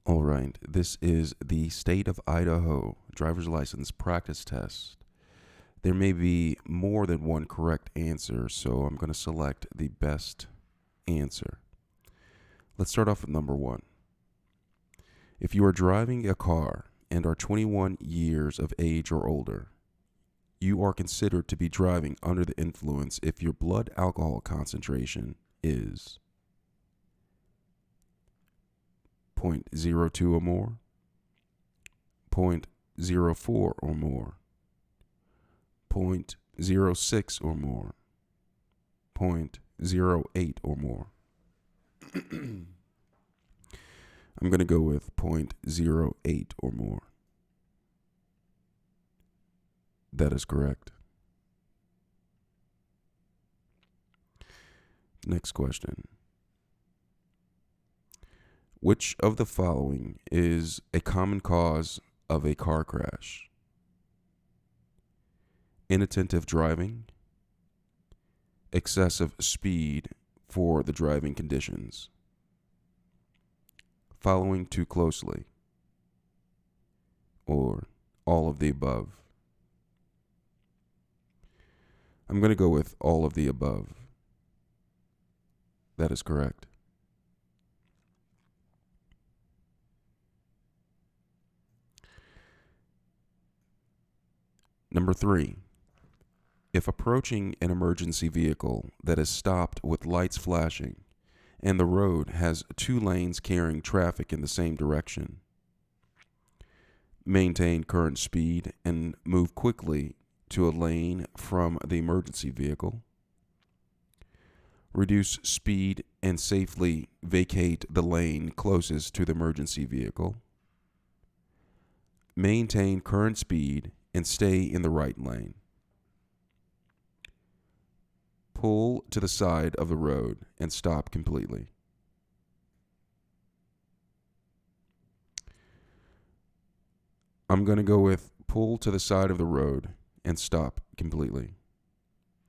All right, this is the state of Idaho driver's license practice test. There may be more than one correct answer, so I'm going to select the best answer. Let's start off with number one. If you are driving a car and are 21 years of age or older, you are considered to be driving under the influence if your blood alcohol concentration is 0.02 or more, 0.04 or more, 0.06 or more, 0.08 or more. I'm going to go with 0.08 or more. That is correct. Next question. Which of the following is a common cause of a car crash? Inattentive driving, excessive speed for the driving conditions, following too closely, or all of the above. I'm going to go with all of the above. That is correct. Number 3. If approaching an emergency vehicle that is stopped with lights flashing and the road has 2 lanes carrying traffic in the same direction, maintain current speed and move quickly to a lane from the emergency vehicle. Reduce speed and safely vacate the lane closest to the emergency vehicle. Maintain current speed and stay in the right lane. Pull to the side of the road and stop completely. I'm going to go with pull to the side of the road and stop completely.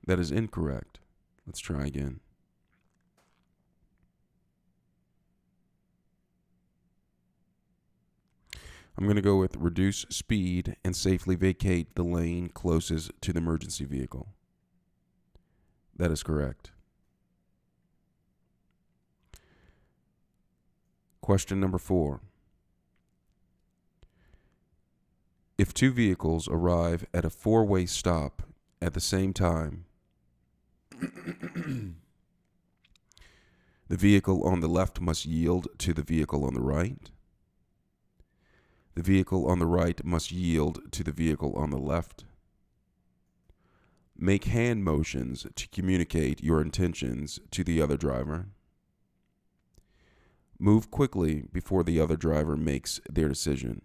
That is incorrect. Let's try again. I'm going to go with reduce speed and safely vacate the lane closest to the emergency vehicle. That is correct. Question number 4. If 2 vehicles arrive at a 4-way stop at the same time, the vehicle on the left must yield to the vehicle on the right. The vehicle on the right must yield to the vehicle on the left. Make hand motions to communicate your intentions to the other driver. Move quickly before the other driver makes their decision.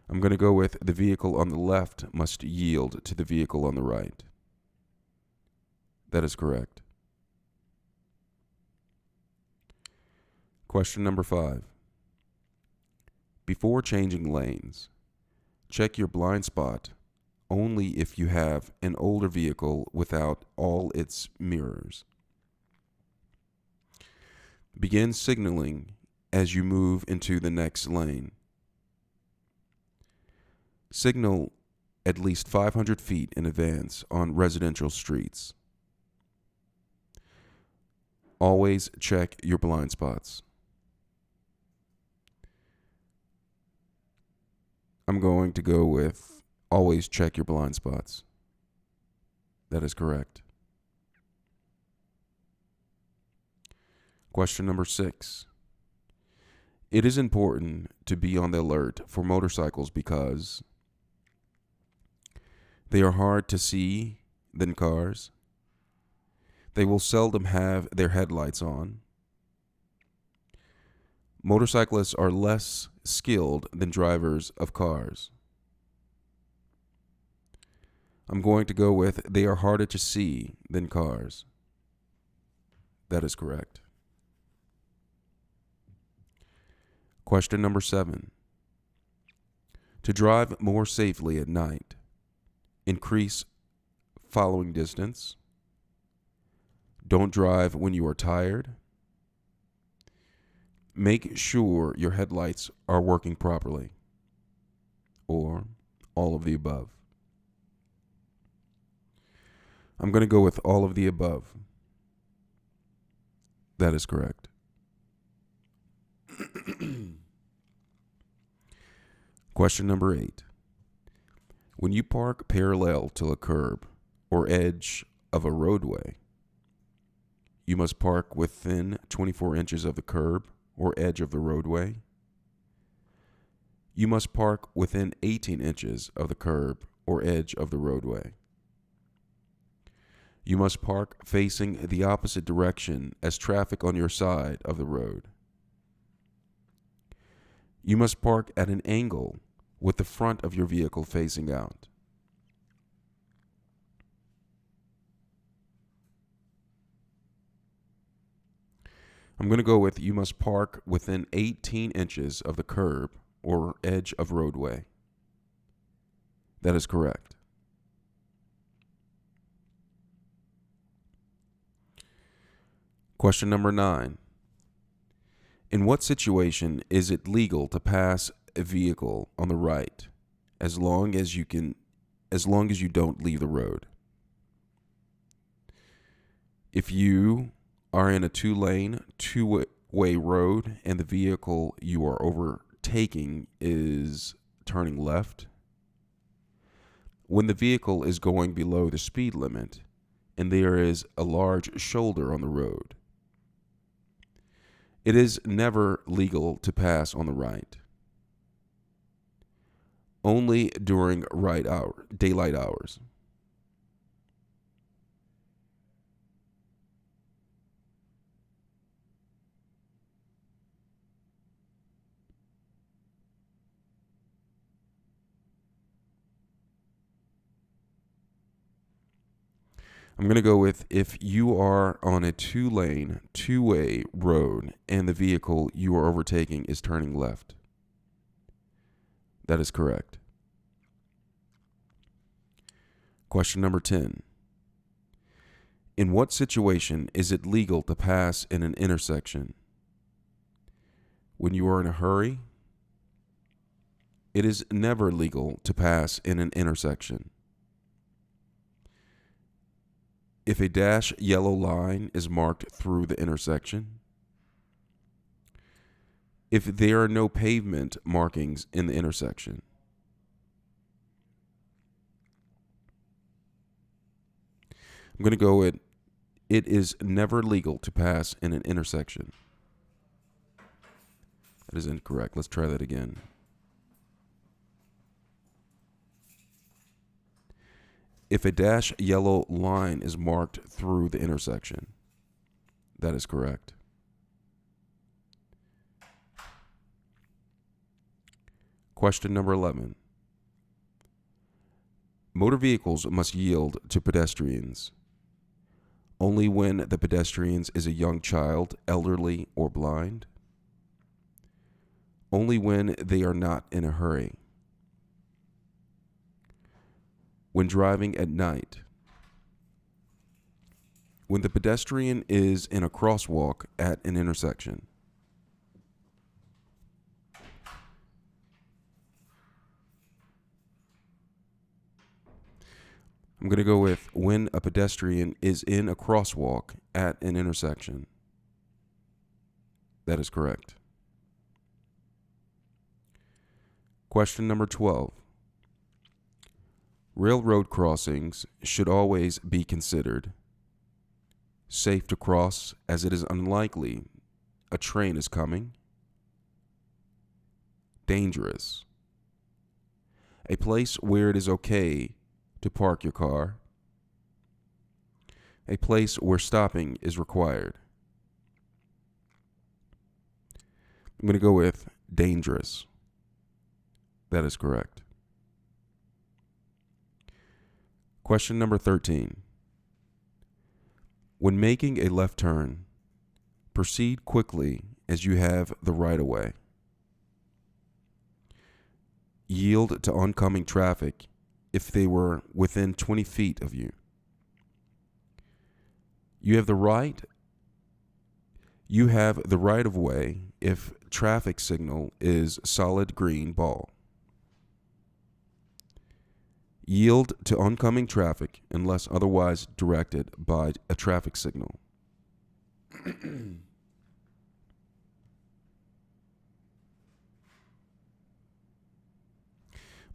I'm going to go with the vehicle on the left must yield to the vehicle on the right. That is correct. Question number 5. Before changing lanes, check your blind spot only if you have an older vehicle without all its mirrors. Begin signaling as you move into the next lane. Signal at least 500 feet in advance on residential streets. Always check your blind spots. I'm going to go with always check your blind spots. That is correct. Question number 6. It is important to be on the alert for motorcycles because they are hard to see than cars. They will seldom have their headlights on. Motorcyclists are less skilled than drivers of cars. I'm going to go with they are harder to see than cars. That is correct. Question number 7. To drive more safely at night, increase following distance. Don't drive when you are tired. Make sure your headlights are working properly. Or all of the above. I'm going to go with all of the above. That is correct. Question number 8. When you park parallel to a curb or edge of a roadway, you must park within 24 inches of the curb or edge of the roadway. You must park within 18 inches of the curb or edge of the roadway. You must park facing the opposite direction as traffic on your side of the road. You must park at an angle with the front of your vehicle facing out. I'm going to go with you must park within 18 inches of the curb or edge of roadway. That is correct. Question number 9. In what situation is it legal to pass a vehicle on the right as long as you don't leave the road? If you are in a 2-lane, two-way road and the vehicle you are overtaking is turning left, when the vehicle is going below the speed limit and there is a large shoulder on the road, it is never legal to pass on the right. Only during daylight hours. I'm going to go with if you are on a 2-lane, two-way road and the vehicle you are overtaking is turning left. That is correct. Question number 10. In what situation is it legal to pass in an intersection? When you are in a hurry? It is never legal to pass in an intersection. If a dashed yellow line is marked through the intersection. If there are no pavement markings in the intersection. I'm going to go with it is never legal to pass in an intersection. That is incorrect. Let's try that again. If a dashed yellow line is marked through the intersection. That is correct. Question number 11. Motor vehicles must yield to pedestrians only when the pedestrian is a young child, elderly, or blind. Only when they are not in a hurry. When driving at night. When the pedestrian is in a crosswalk at an intersection. I'm going to go with when a pedestrian is in a crosswalk at an intersection. That is correct. Question number 12. Railroad crossings should always be considered safe to cross as it is unlikely a train is coming. Dangerous. A place where it is okay to park your car. A place where stopping is required. I'm going to go with dangerous. That is correct. Question number 13. When making a left turn, proceed quickly as you have the right of way. Yield to oncoming traffic if they were within 20 feet of you. You have the right of way if traffic signal is solid green ball. Yield to oncoming traffic unless otherwise directed by a traffic signal. I'm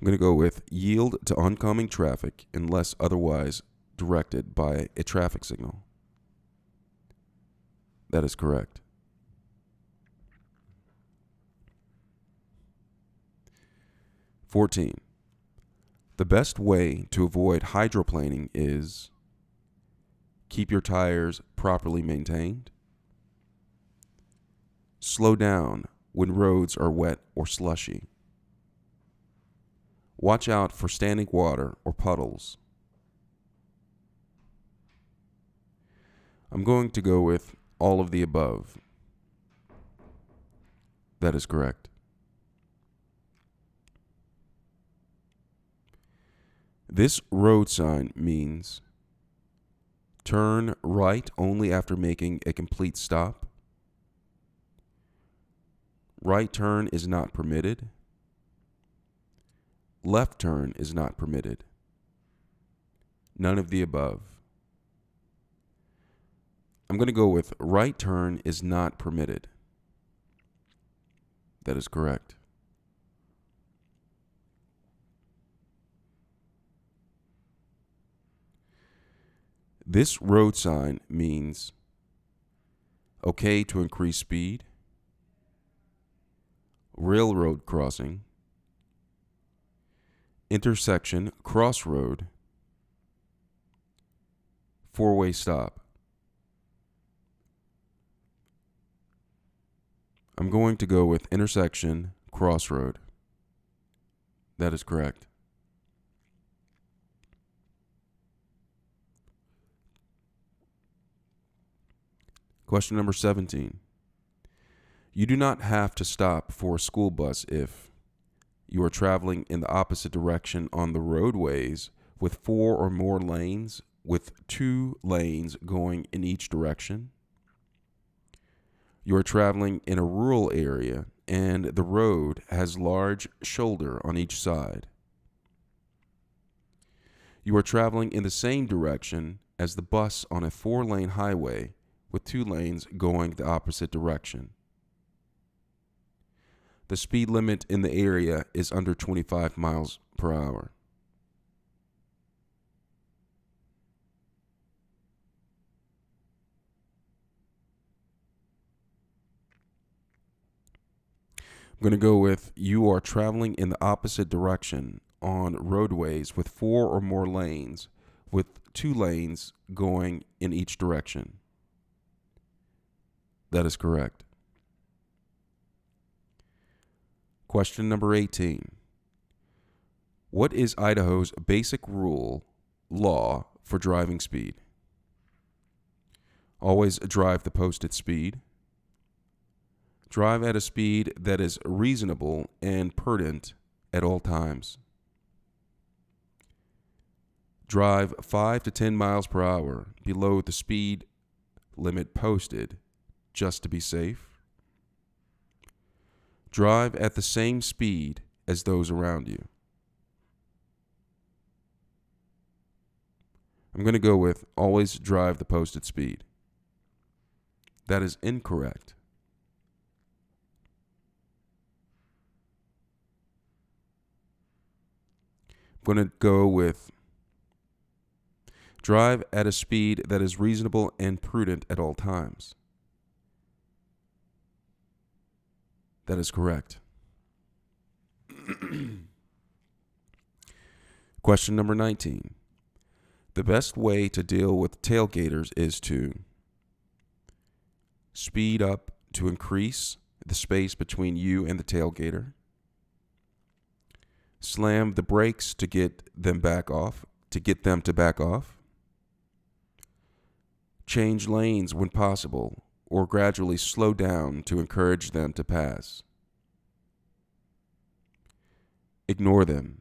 going to go with yield to oncoming traffic unless otherwise directed by a traffic signal. That is correct. (14) The best way to avoid hydroplaning is keep your tires properly maintained. Slow down when roads are wet or slushy. Watch out for standing water or puddles. I'm going to go with all of the above. That is correct. This road sign means turn right only after making a complete stop. Right turn is not permitted. Left turn is not permitted. None of the above. I'm going to go with right turn is not permitted. That is correct. This road sign means okay to increase speed, railroad crossing, intersection, crossroad, four-way stop. I'm going to go with intersection, crossroad. That is correct. Question number 17. You do not have to stop for a school bus if you are traveling in the opposite direction on the roadways with 4 or more lanes with 2 lanes going in each direction. You are traveling in a rural area and the road has large shoulder on each side. You are traveling in the same direction as the bus on a 4-lane highway with 2 lanes going the opposite direction. The speed limit in the area is under 25 miles per hour. I'm going to go with you are traveling in the opposite direction on roadways with 4 or more lanes with 2 lanes going in each direction. That is correct. Question number 18. What is Idaho's basic law for driving speed? Always drive the posted speed. Drive at a speed that is reasonable and prudent at all times. Drive 5 to 10 miles per hour below the speed limit posted just to be safe. Drive at the same speed as those around you. I'm going to go with always drive the posted speed. That is incorrect. I'm going to go with drive at a speed that is reasonable and prudent at all times. That is correct. Question number 19. The best way to deal with tailgaters is to speed up to increase the space between you and the tailgater. Slam the brakes to get them to back off. Change lanes when possible, or gradually slow down to encourage them to pass. Ignore them.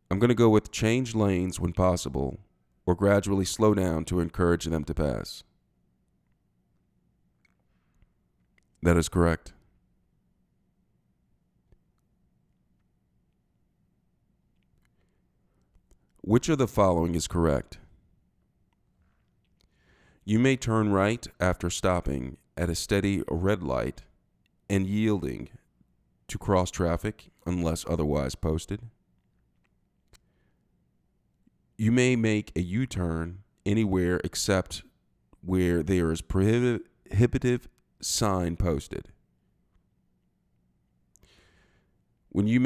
I'm going to go with change lanes when possible or gradually slow down to encourage them to pass. That is correct. Which of the following is correct? You may turn right after stopping at a steady red light and yielding to cross traffic unless otherwise posted. You may make a U-turn anywhere except where there is prohibitive sign posted. When you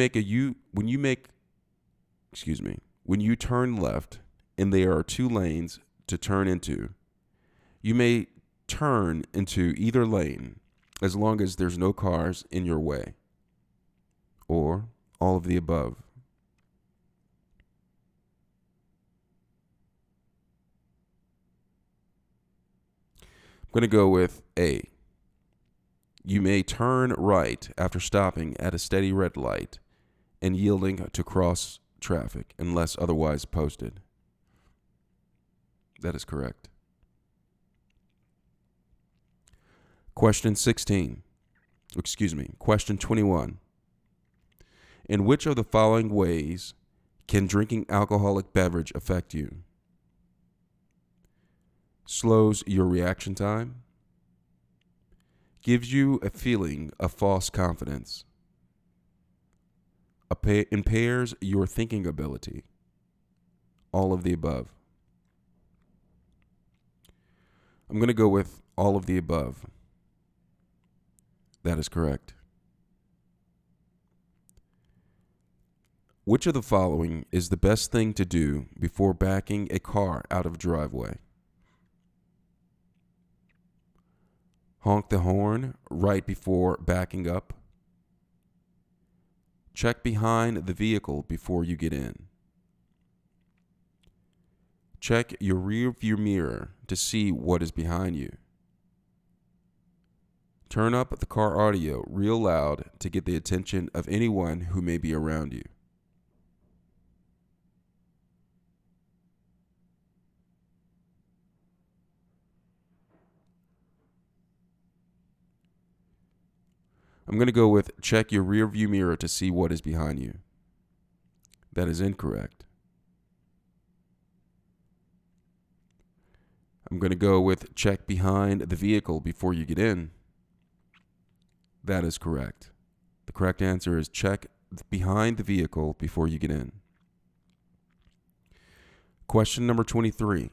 turn left and there are two lanes to turn into, you may turn into either lane as long as there's no cars in your way, or all of the above. I'm going to go with A. You may turn right after stopping at a steady red light and yielding to cross traffic unless otherwise posted. That is correct. Question 21. In which of the following ways can drinking alcoholic beverage affect you? Slows your reaction time, gives you a feeling of false confidence, impairs your thinking ability, all of the above. I'm going to go with all of the above. That is correct. Which of the following is the best thing to do before backing a car out of a driveway? Honk the horn right before backing up. Check behind the vehicle before you get in. Check your rear view mirror to see what is behind you. Turn up the car audio real loud to get the attention of anyone who may be around you. I'm going to go with check your rear view mirror to see what is behind you. That is incorrect. I'm going to go with check behind the vehicle before you get in. That is correct. The correct answer is check behind the vehicle before you get in. Question number 23.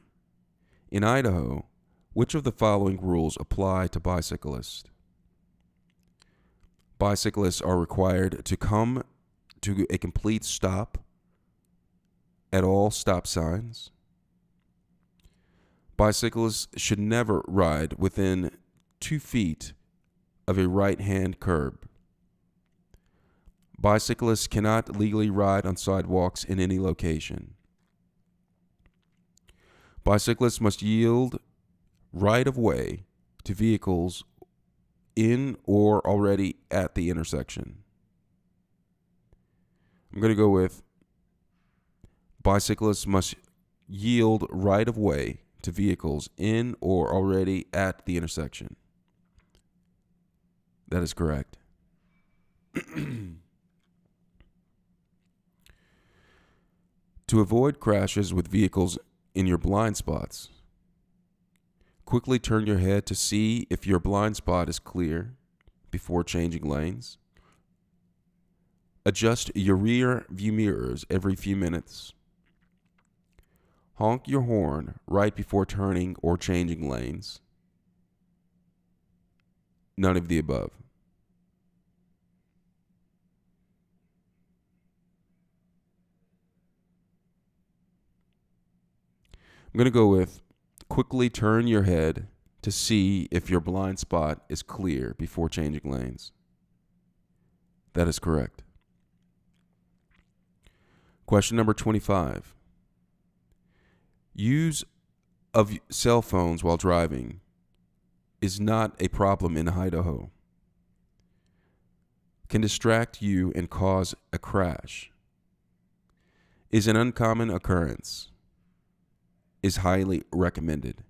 In Idaho, which of the following rules apply to bicyclists? Bicyclists are required to come to a complete stop at all stop signs. Bicyclists should never ride within 2 feet of a right-hand curb. Bicyclists cannot legally ride on sidewalks in any location. Bicyclists must yield right of way to vehicles in or already at the intersection. I'm going to go with bicyclists must yield right of way to vehicles in or already at the intersection. That is correct. To avoid crashes with vehicles in your blind spots, quickly turn your head to see if your blind spot is clear before changing lanes. Adjust your rear view mirrors every few minutes. Honk your horn right before turning or changing lanes. None of the above. I'm going to go with quickly turn your head to see if your blind spot is clear before changing lanes. That is correct. Question number 25. Use of cell phones while driving is not a problem in Idaho. can distract you and cause a crash, is an uncommon occurrence, is highly recommended.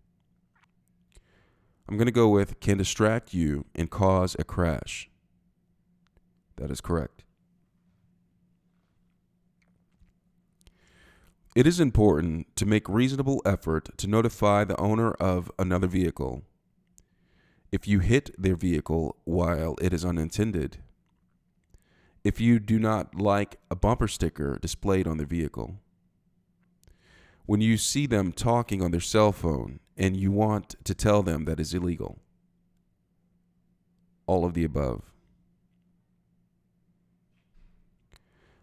I'm going to go with can distract you and cause a crash. That is correct. It is important to make reasonable effort to notify the owner of another vehicle if you hit their vehicle while it is unintended, if you do not like a bumper sticker displayed on their vehicle, when you see them talking on their cell phone and you want to tell them that is illegal. All of the above.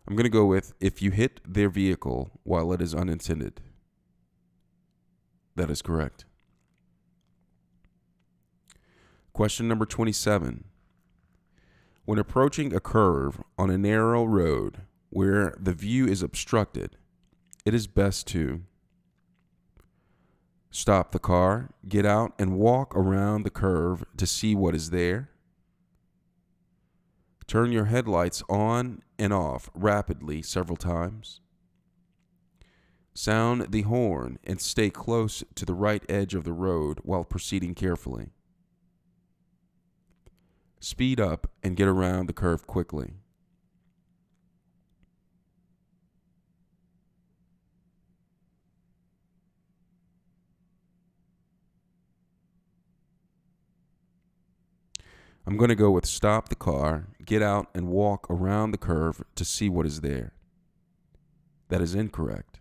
I'm going to go with if you hit their vehicle while it is unintended. That is correct. Question number 27. When approaching a curve on a narrow road where the view is obstructed, it is best to stop the car, get out, and walk around the curve to see what is there. Turn your headlights on and off rapidly several times. Sound the horn and stay close to the right edge of the road while proceeding carefully. Speed up and get around the curve quickly. I'm going to go with stop the car, get out, and walk around the curve to see what is there. That is incorrect.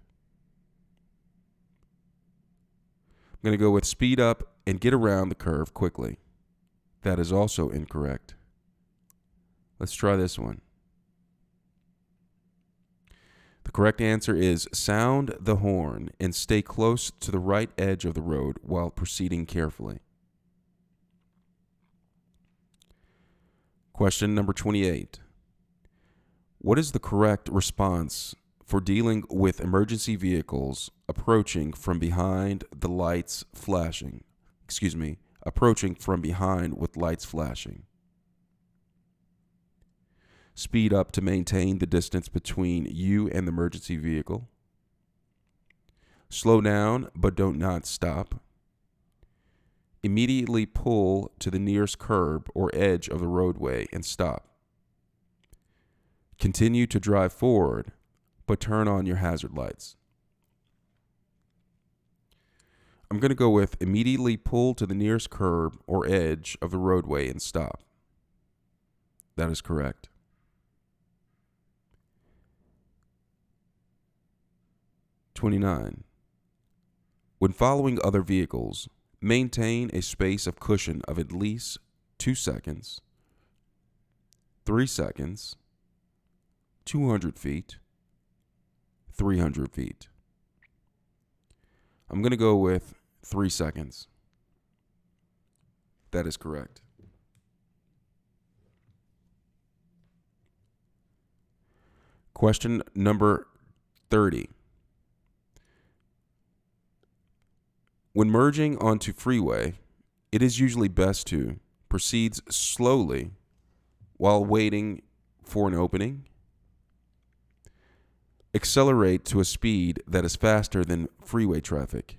I'm going to go with speed up and get around the curve quickly. That is also incorrect. Let's try this one. The correct answer is sound the horn and stay close to the right edge of the road while proceeding carefully. Question number 28. What is the correct response for dealing with emergency vehicles approaching from behind the lights flashing? Approaching from behind with lights flashing. Speed up to maintain the distance between you and the emergency vehicle. Slow down, but don't not stop. Immediately pull to the nearest curb or edge of the roadway and stop. Continue to drive forward, but turn on your hazard lights. I'm going to go with immediately pull to the nearest curb or edge of the roadway and stop. That is correct. (29) When following other vehicles, maintain a space of cushion of at least 2 seconds, 3 seconds, 200 feet, 300 feet. I'm going to go with 3 seconds. That is correct. Question number 30. When merging onto freeway, it is usually best to proceed slowly while waiting for an opening, accelerate to a speed that is faster than freeway traffic,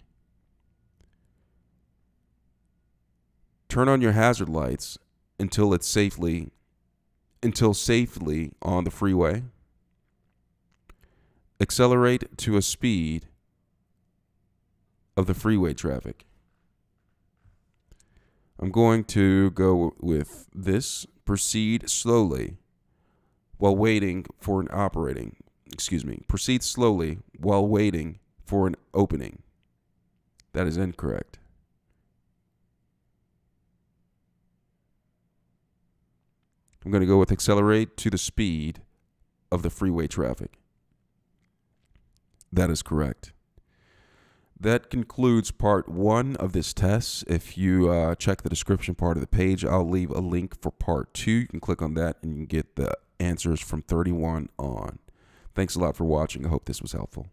turn on your hazard lights until safely on the freeway, accelerate to a speed of the freeway traffic. I'm going to go with this. Proceed slowly while waiting for an opening. Proceed slowly while waiting for an opening. That is incorrect. I'm going to go with accelerate to the speed of the freeway traffic. That is correct. That concludes part 1 of this test. If you check the description part of the page, I'll leave a link for part 2. You can click on that and you can get the answers from 31 on. Thanks a lot for watching. I hope this was helpful.